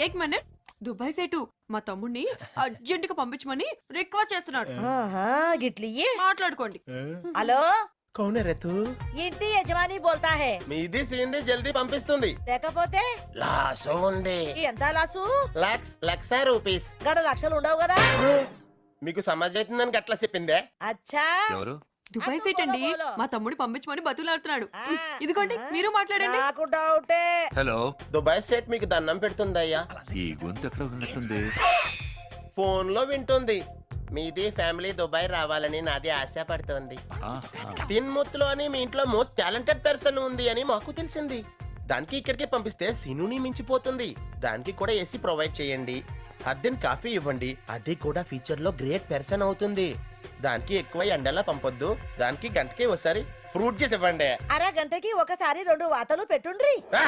ఏక్ minute. Dubai సేటు మా తమ్ముడిని అర్జెంట్ గా పంపించమని రిక్వెస్ట్ చేస్తున్నాడు. గిట్లియ్యి మాట్లాడుకోండి. హలో కౌన్ హై రే తూ? ఇంటి యజమాని బోల్తా హే. మీది సీన్ది జల్దీ పంపిస్తుంది. లేకపోతే లాసు ఉంది. ఎంత లాసు? లక్ష రూపీస్. గడ లక్షలు ఉండవు కదా. మీకు సమాజ్ అవుతుందని గట్లా చెప్పిందే. అచ్చా ఎవరు? దుబాయ్ సేట్ అండి మా తమ్ముడు పంపించమని బతులాడుతున్నాడు. ఇదిగోండి మీరు మాట్లాడండి. నాకు డౌటే. హలో, దుబాయ్ సెట్ మీకు దండం పెడుతుందయ్యా. ఈ గొంతు ఎక్కడ ఉన్నట్టుంది? ఫోన్ లో వింటుంది. మీది ఫ్యామిలీ దుబాయ్ రావాలని నాది ఆశ పడుతోంది. తిన్ముత్తులో అని మీ ఇంట్లో మోస్ట్ టాలెంటెడ్ పర్సన్ ఉంది అని మాకు తెలిసింది. దానికి ఇక్కడికి పంపిస్తే సినుని మించిపోతుంది. దానికి కూడా ఏసీ ప్రొవైడ్ చేయండి. అద్దెన్ కాఫీ ఇవ్వండి. అది కూడా ఫ్యూచర్ లో గ్రేట్ పర్సన్ అవుతుంది. దానికి ఎక్కువ ఎండలా పంపొద్దు. దానికి గంటకి ఒకసారి ఫ్రూట్ జ్యూస్ ఇవ్వండి. అరగంటకి ఒకసారి 2 వాతలు పెట్టుండ్రి. ఆ!